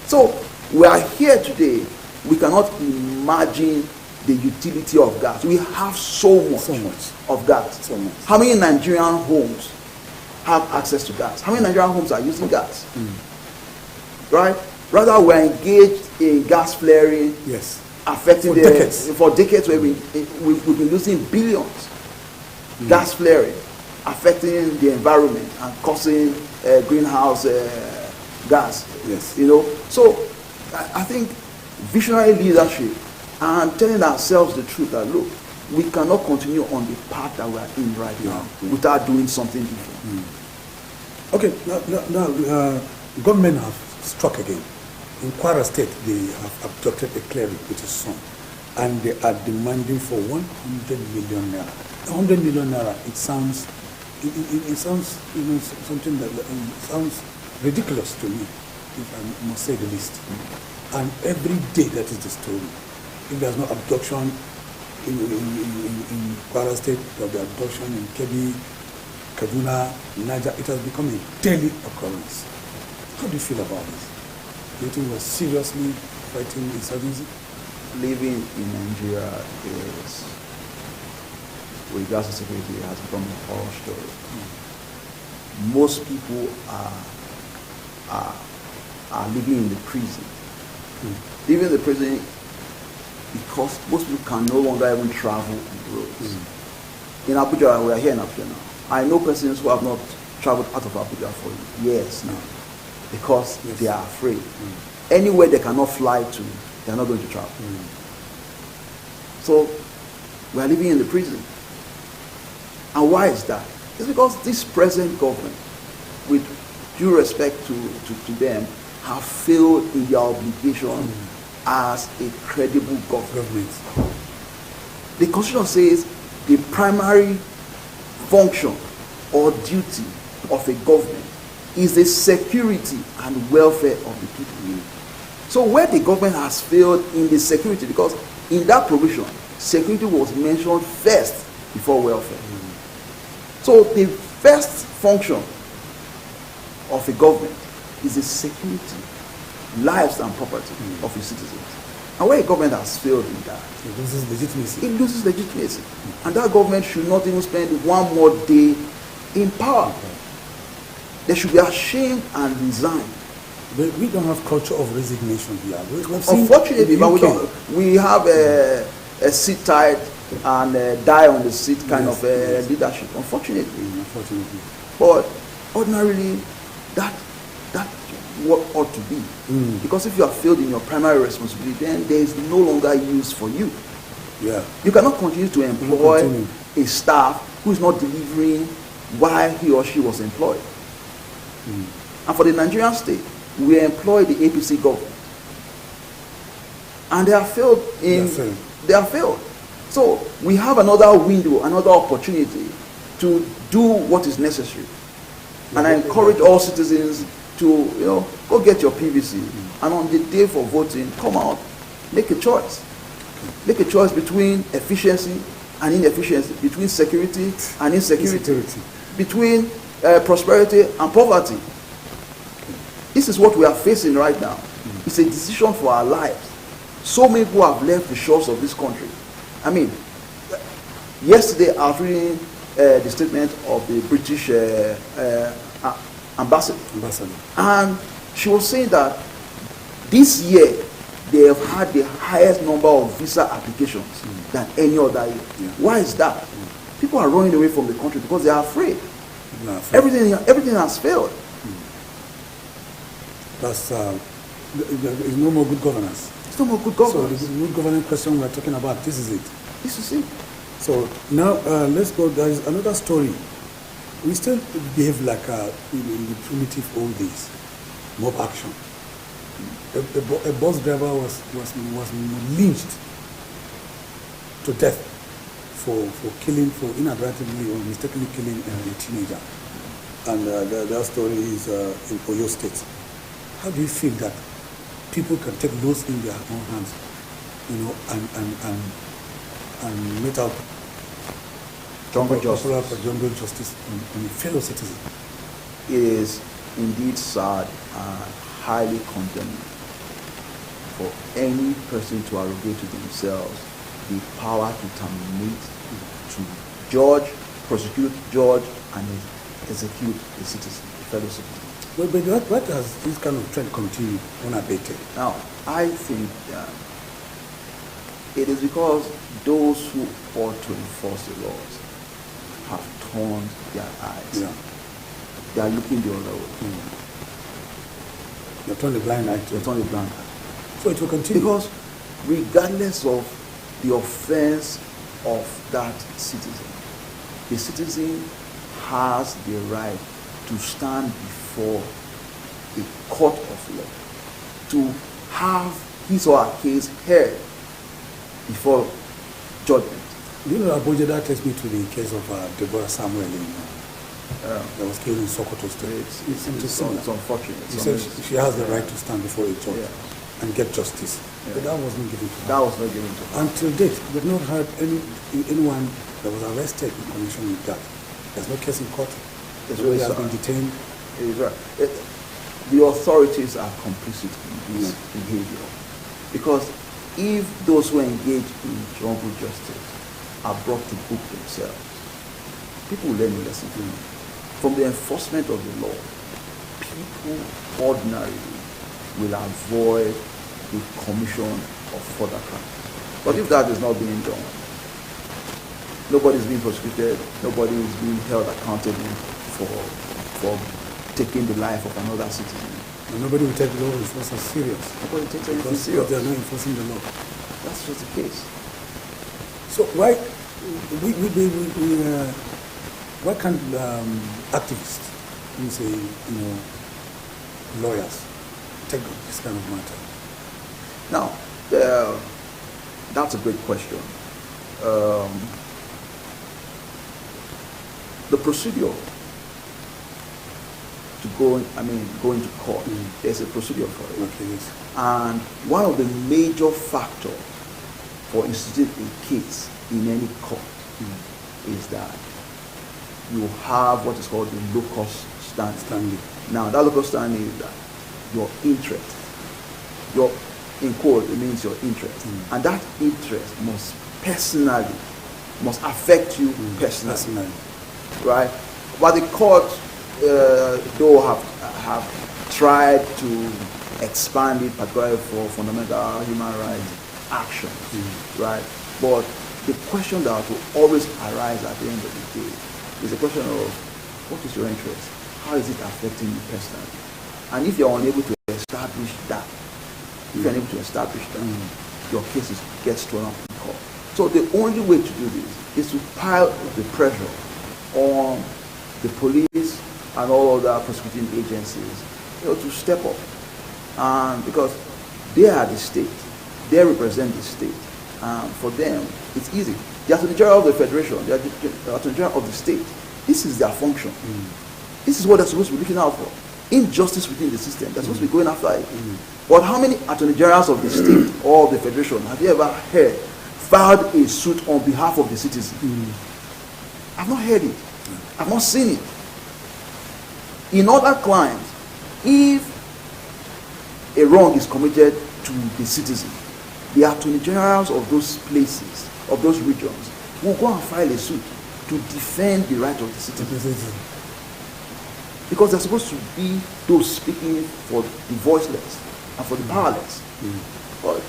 So we are here today. We cannot imagine the utility of gas. We have so much of gas. So much. How many Nigerian homes have access to gas? How many Nigerian homes are using gas? Right? Rather, we're engaged in gas flaring. Yes. Affecting for decades we've been losing billions. Gas flaring, affecting the environment and causing greenhouse gas. Yes. So I think visionary leadership and telling ourselves the truth that look, we cannot continue on the path that we are in right now without doing something different. Okay, now government have struck again. In Kwara State, they have abducted a cleric with his son, and they are demanding for 100 million naira. 100 million naira. It sounds something that sounds ridiculous to me, if I must say the least. And every day that is the story. If there's no abduction in Kwara State, there'll be abduction in Kebbi, Kaduna, Niger. It has become a daily occurrence. How do you feel about this? Do you think we're seriously fighting insurgency? Living in Nigeria is, with regards to security, has become a horror story. Most people are living in the prison. Living in the prison because most people can no longer even travel on the roads. In Abuja, we are here in Abuja now. I know persons who have not traveled out of Abuja for years now because they are afraid. Anywhere they cannot fly to, they are not going to travel. So we are living in the prison. And why is that? It's because this present government, with due respect to them, have failed in their obligation as a credible government. The Constitution says the primary function or duty of a government is the security and welfare of the people. So where the government has failed in the security, because in that provision, security was mentioned first before welfare. So the first function of a government is the security, lives and property of its citizens. And where a government has failed in that, it loses legitimacy. It loses legitimacy. And that government should not even spend one more day in power. They should be ashamed and resign. But we don't have culture of resignation here. Unfortunately, but we have a sit tight and die on the seat kind of leadership. Unfortunately. But ordinarily, that what ought to be. Because if you have failed in your primary responsibility, then there is no longer use for you. Yeah. You cannot continue to employ a staff who is not delivering while he or she was employed. And for the Nigerian state, we employ the APC government. And they have failed they have failed. So we have another window, another opportunity to do what is necessary. And I encourage all citizens to go get your PVC, and on the day for voting, come out, make a choice. Make a choice between efficiency and inefficiency, between security and insecurity, between prosperity and poverty. This is what we are facing right now. It's a decision for our lives. So many people have left the shores of this country. I mean, yesterday I was reading the statement of the British ambassador. And she was saying that this year they have had the highest number of visa applications than any other year. Why is that? People are running away from the country because they are afraid. Everything has failed. There's no more good governance. There's no more good governance. So the good governance question we're talking about, this is it. This is it. So now let's go. There is another story. We still behave like in the primitive old days. Mob action. A bus driver was lynched to death for inadvertently or mistakenly killing a teenager. And that story is in Oyo State. How do you feel that people can take laws in their own hands, and make out jungle justice on a fellow citizen? It is indeed sad and highly condemnable for any person to arrogate to themselves the power to terminate, to judge, prosecute, judge, and execute a citizen, a fellow citizen. But what has this kind of trend continued unabated? Now, I think that it is because those who ought to enforce the laws have turned their eyes. Yeah. They are looking the other way. They turn the blind eye to They turn the blind eye. So it will continue. Because regardless of the offense of that citizen, the citizen has the right to stand before a court of law, to have his or her case heard before judgment. Do you know Abuja, that takes me to the case of Deborah Samuel that was killed in Sokoto State. It's unfortunate. She said she has the right to stand before a judge. and get justice. Yeah. But that was not given to her. That was not given to her. Until date, we have not heard anyone that was arrested in connection with that. There's no case in court. Nobody has been detained. It is right. The authorities are complicit in this behavior. Because if those who engage in wrongful justice are brought to book themselves, people will learn a lesson from the enforcement of the law. People ordinarily will avoid the commission of further crime. But if that is not being done, nobody is being prosecuted, nobody is being held accountable for taking the life of another citizen. And nobody will take the law enforcement serious. Nobody takes anything Because serious. they are not enforcing the law. That's just the case. So why why can't activists, let me say, lawyers, take this kind of matter? Now, that's a great question. The procedure to go into court, there's a procedure for it. Okay, yes. And one of the major factors for instituting a case in any court is that you have what is called the locus standi. Now, that locus standi is that your interest, in quote, it means your interest. And that interest must affect you personally. Right? But the court, though, have tried to expand it, particularly for fundamental human rights actions, right? But the question that will always arise at the end of the day is the question of what is your interest? How is it affecting you personally? And if you're unable to establish that, your case gets thrown up in court. So the only way to do this is to pile the pressure on the police and all other prosecuting agencies, to step up. And because they are the state, they represent the state. For them, it's easy. The Attorney General of the Federation, the Attorney General of the state, this is their function. This is what they're supposed to be looking out for. Injustice within the system, they're supposed to be going after it. But how many Attorney Generals of the state or of the Federation have you ever heard filed a suit on behalf of the citizen? I've not heard it. I've not seen it. In other climes, if a wrong is committed to the citizen, the Attorney Generals of those places, of those regions, will go and file a suit to defend the right of the citizen. Because they're supposed to be those speaking for the voiceless and for the powerless. But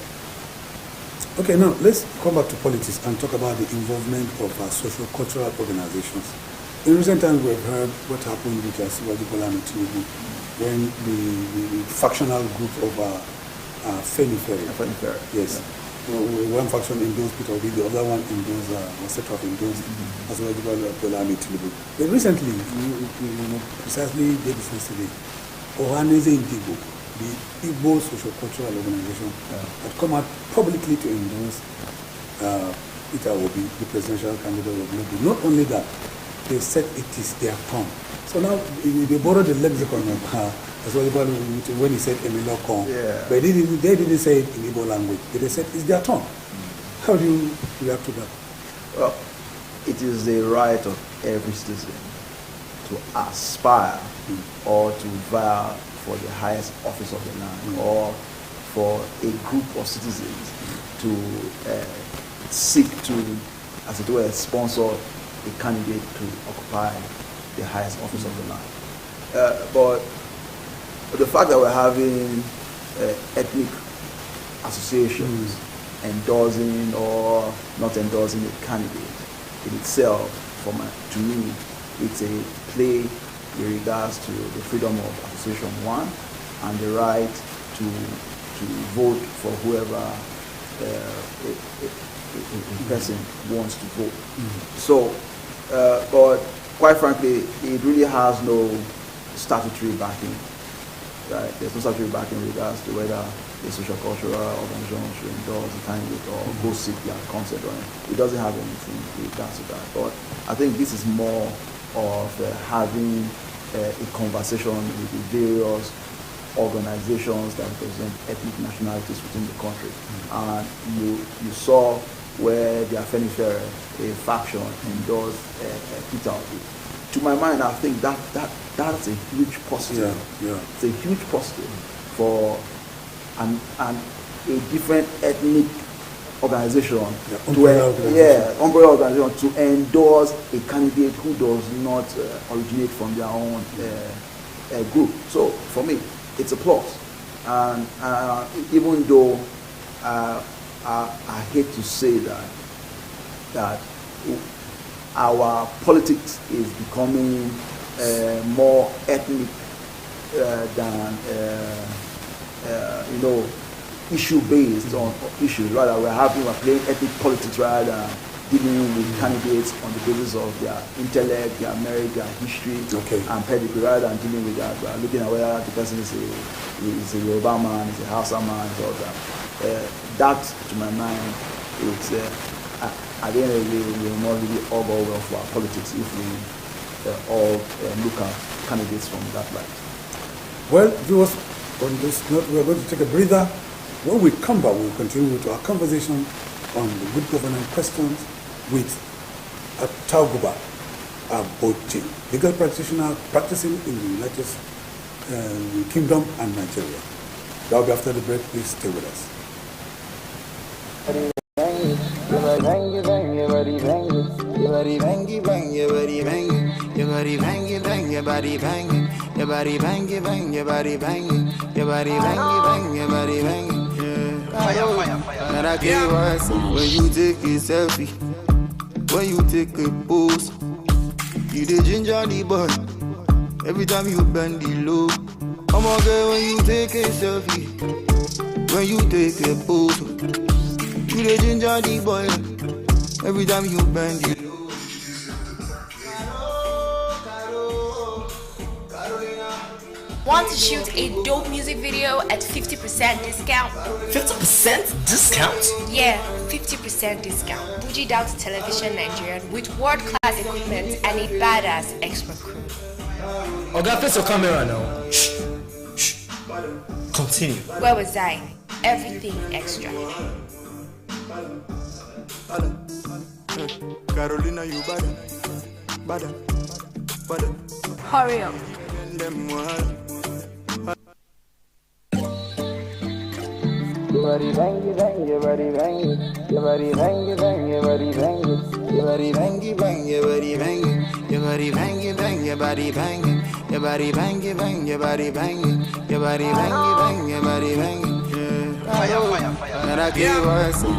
okay, now let's come back to politics and talk about the involvement of socio-cultural organizations. In recent times, we've heard what happened with Asiwaju Bola Ahmed Tinubu when the factional group of Femi Ferry. Yes. Yeah. One faction endorsed Peter Obi, the other one endorsed, was set off endorsed Asiwaju Bola Ahmed Tinubu. But recently, precisely the day before yesterday, Ohaneze Indigo, the Igbo socio-cultural organization, had come out publicly to endorse Peter Obi, the presidential candidate of Labour. Not only that, they said it is their turn. So now they borrowed the lexicon of when he said Emilio Kong. But they didn't say it in Igbo language. They said it's their turn. How do you react to that? Well, it is the right of every citizen to aspire or to vie for the highest office of the land, or for a group of citizens to seek to, as it were, sponsor a candidate to occupy the highest office of the land. But the fact that we're having ethnic associations endorsing or not endorsing a candidate in itself, to me, it's a play with regards to the freedom of association, one, and the right to vote for whoever a person wants to vote. So, but quite frankly, it really has no statutory backing. Right? There's no statutory backing in regards to whether a social cultural organization should endorse a candidate or go seek their consent on it. It doesn't have anything with regards to that. But I think this is more of having a conversation with the various organizations that represent ethnic nationalities within the country. And you saw where the Afenifere, a faction, endorsed Peter Obi. To my mind, I think that's a huge positive. Yeah. It's a huge positive for an a different ethnic organization, umbrella organization to endorse a candidate who does not originate from their own group. So for me, it's a plus. And even though I hate to say that our politics is becoming more ethnic than issue-based on issues. Rather, we're playing ethnic politics rather than dealing with candidates on the basis of their intellect, their merit, their history, and pedigree, rather than dealing with that. We're looking at whether the person is a Yoruba man, is a Hausa man, and all that. That, to my mind, it's at the end of the day, we will not really all go well for our politics if we all look at candidates from that light. Well, viewers, on this note, we are going to take a breather. When we come back, we'll continue with our conversation on the good governance questions with Atauguba Abochi, legal practitioner practicing in the United Kingdom and Nigeria. That will be after the break. Please stay with us. When you take a selfie, when you take a pose, you the ginger the boy. Every time you bend the low, come on girl, when you take a selfie, when you take a pose, you the ginger the boy. Every time you bend the low. Want to shoot a dope music video at 50% discount? 50% discount? Yeah, 50% discount. Bougie Down to Television Nigerian with world-class equipment and a badass expert crew. Oga, face your camera now. Shh. Continue. Where was I? Everything extra. Carolina, you bada. Hurry up. Your body bang, your body bang, your body bang, your body bang, your body bang, your body bang, your body bang, your body bang, your body bang, your body bang, your body bang, your body bang, your body bang.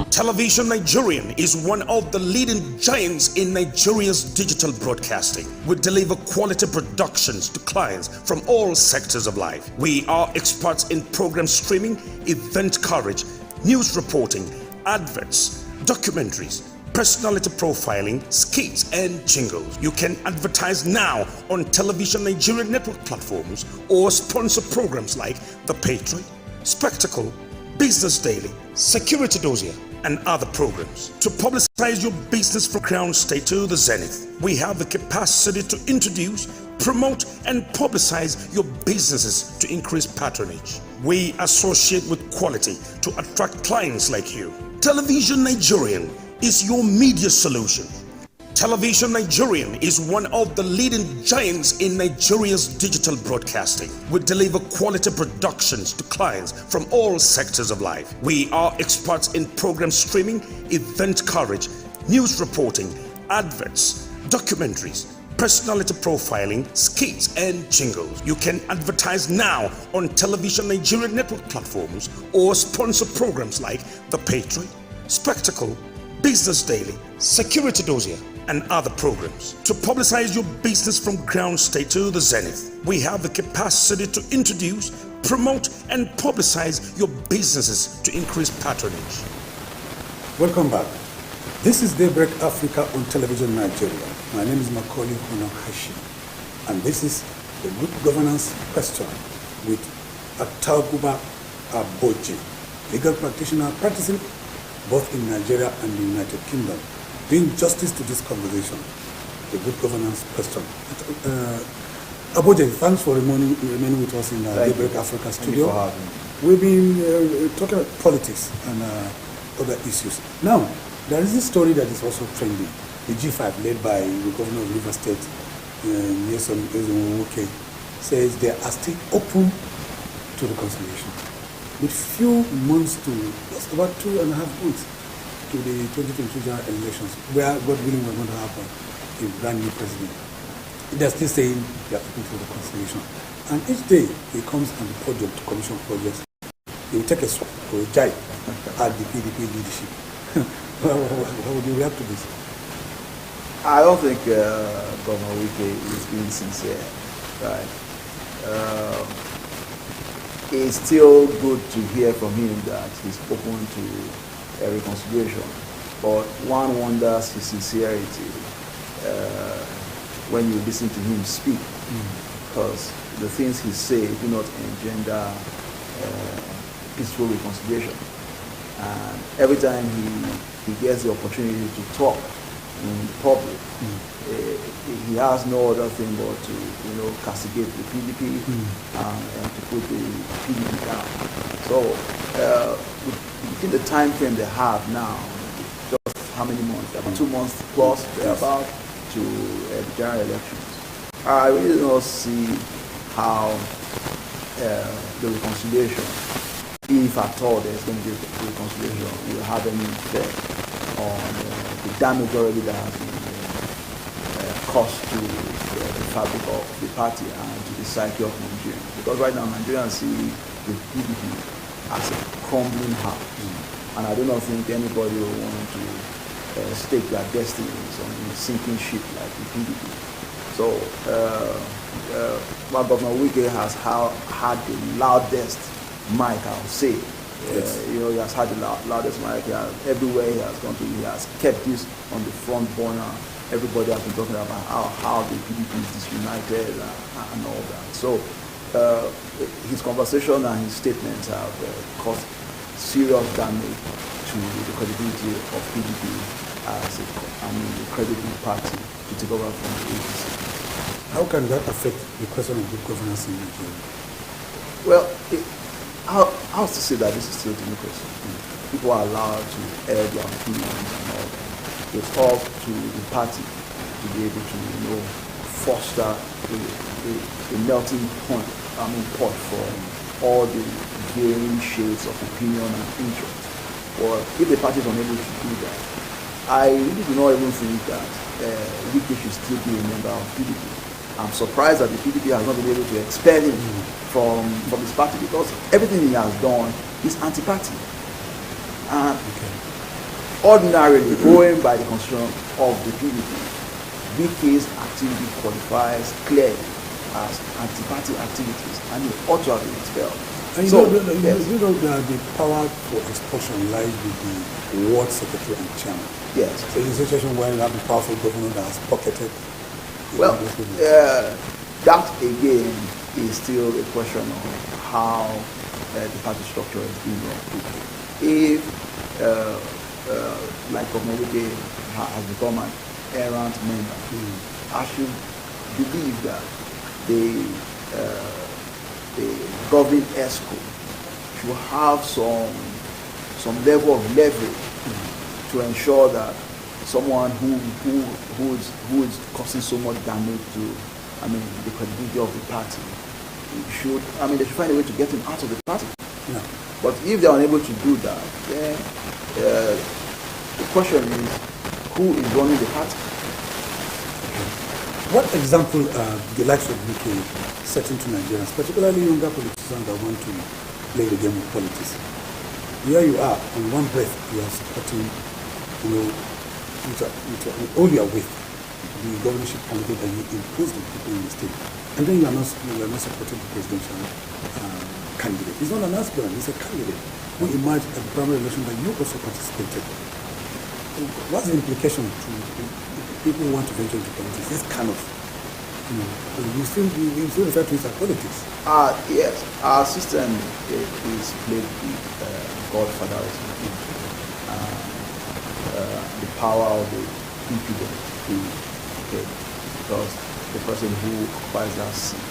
Television Nigerian is one of the leading giants in Nigeria's digital broadcasting. We deliver quality productions to clients from all sectors of life. We are experts in program streaming, event coverage, news reporting, adverts, documentaries, personality profiling, skits, and jingles. You can advertise now on Television Nigerian network platforms or sponsor programs like The Patriot, Spectacle, Business Daily, Security Dossier, and other programs. To publicize your business from Crown State to the Zenith, we have the capacity to introduce, promote, and publicize your businesses to increase patronage. We associate with quality to attract clients like you. Television Nigerian is your media solution. Television Nigerian is one of the leading giants in Nigeria's digital broadcasting. We deliver quality productions to clients from all sectors of life. We are experts in program streaming, event coverage, news reporting, adverts, documentaries, personality profiling, skits, and jingles. You can advertise now on Television Nigerian network platforms or sponsor programs like The Patriot, Spectacle, Business Daily, Security Dossier, and other programs. To publicize your business from Crown State to the Zenith, we have the capacity to introduce, promote, and publicize your businesses to increase patronage. Welcome back. This is Daybreak Africa on Television Nigeria. My name is Macaulay Honokashi, and this is the Good Governance Question with Atauguba Abochi, legal practitioner practicing both in Nigeria and the United Kingdom. Doing justice to this conversation, the Good Governance Question. Aboje, thanks for remaining with us in Daybreak Africa studio. Thank you for having me. We've been talking about politics and other issues. Now, there is this story that is also trending. The G5, led by the governor of River State, Nyesom Ezemowoke, says they are still open to reconciliation. With few months to, just about 2.5 months to the 2022 general elections, where, God willing, we're going to have a brand new president. They're still saying they are open to reconciliation. And each day he comes and the project, commission projects, he will take a swap or a jibe at the PDP leadership. How would you react to this? I don't think Governor Wike is being sincere, right? It's still good to hear from him that he's open to a reconciliation, but one wonders his sincerity when you listen to him speak, because the things he says do not engender peaceful reconciliation. And every time he gets the opportunity to talk in public, he has no other thing but to castigate the PDP and to put the PDP down. So within the time frame they have now, just how many months? About 2 months plus, they're about to the general elections. I really don't see how the reconciliation, if at all there's going to be a reconciliation, will have any effect on the damage already that has been caused to the fabric of the party and to the psyche of Nigerians. Because right now Nigerians see the PDP as a crumbling house, and I do not think anybody will want to stake their destinies on a sinking ship like the PDP. So, while Governor Wike has had the loudest mic, I would say, Yes. he has had the loudest mic. Everywhere he has gone to, he has kept this on the front burner. Everybody has been talking about how the PDP is disunited and all that. So, his conversation and his statements have caused serious damage to the credibility of PDP as a credible party to take over from the APC. How can that affect the question of good governance in Nigeria? Well, I was to say that this is still democracy. People are allowed to air their opinions and all that. It's up to the party to be able to, foster a melting pot for all the varying shades of opinion and interest. But if the party is unable to do that, I really do not even think that Wike should still be a member of PDP. I'm surprised that the PDP has not been able to expel him from his party, because everything he has done is anti-party. And ordinarily, going by the constitution of the PDP, Wike's activity qualifies clearly as anti-party activities, and he ought to have been expelled. And So, you know that the power for expulsion lies with the ward secretary and chairman. yes. So in a situation where you have a powerful governor that has pocketed. Well, that again is still a question of how the party structure is being run. If, like Governor Wike has become an errant member, I should believe that the governing ESCO should have some level of leverage to ensure that someone who is causing so much damage to, the credibility of the party, they should find a way to get him out of the party. Yeah. But If they are unable to do that, then the question is, who is running the party? what example the likes of UK setting to Nigerians, particularly younger politicians that want to play the game of politics? Here you are, on one breath, you are supporting, with all your weight, the governorship candidate that you impose the people in the state, and then you are not supporting the presidential candidate. He's not an aspirant, he's a candidate who emerged at the primary election that you also participated. What's the implication to people who want to venture into politics? This kind of, you still refer to it as politics. Yes, our system is played with godfatherism, the power of the impudent, because the person who occupies that seat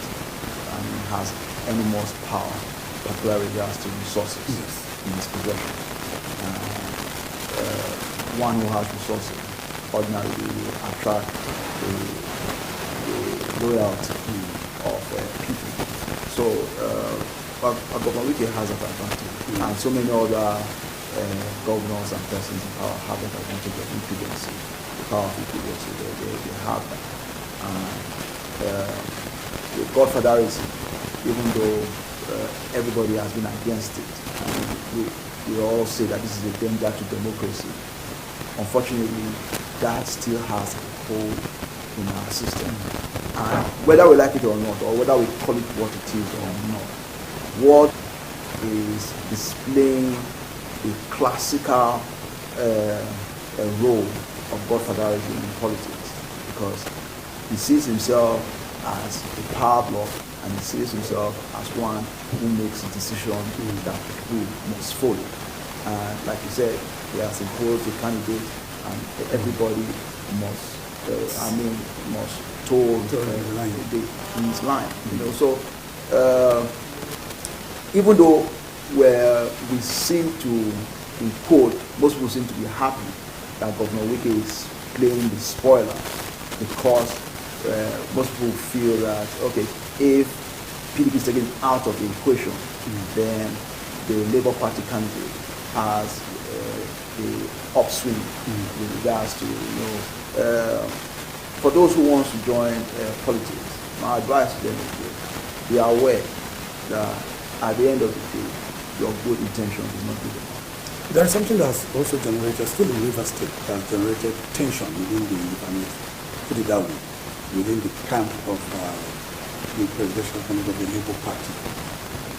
has enormous power, particularly regards to resources in his possession. One who has resources ordinarily will attract the loyalty of people. So Governor Wike has that advantage, and so many other governors and persons in power have that advantage of impudency, the power of impudency. They have that. The godfatherism, even though everybody has been against it, we all say that this is a danger to democracy. Unfortunately, that still has a hold in our system. And whether we like it or not, or whether we call it what it is or not, what is displaying a classical role of godfatherism in politics, because he sees himself as a power block, and he sees himself as one who makes a decision that people must follow. And like you said, he has imposed a candidate, and everybody must, must toe his line. So even though we seem to, in quote, most people seem to be happy that Governor Wike is playing the spoiler, because most people feel that, okay, if PDP is taken out of the equation, then the Labour Party candidate has the upswing with regards to, for those who want to join politics, my advice to them is be aware that at the end of the day, your good intention is not good enough. There is something that's also generated, still in River State, that has generated tension within the, if I may put it that way, within the camp of the presidential candidate of the Labour Party.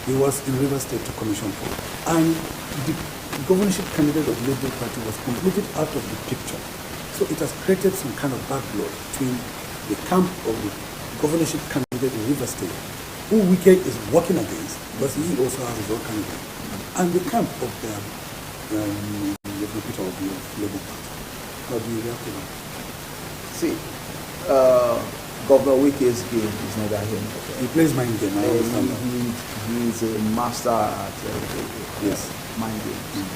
He was in River State to commission for, and the governorship candidate of the Labour Party was completely out of the picture. So it has created some kind of bad blood between the camp of the governorship candidate in River State, who Wike is working against, because he also has his own candidate, and the camp of the people of the Labour Party. How do you react to that? See, Governor Wike's game is not that game. He plays mind game. I understand that. He's a master at mind games.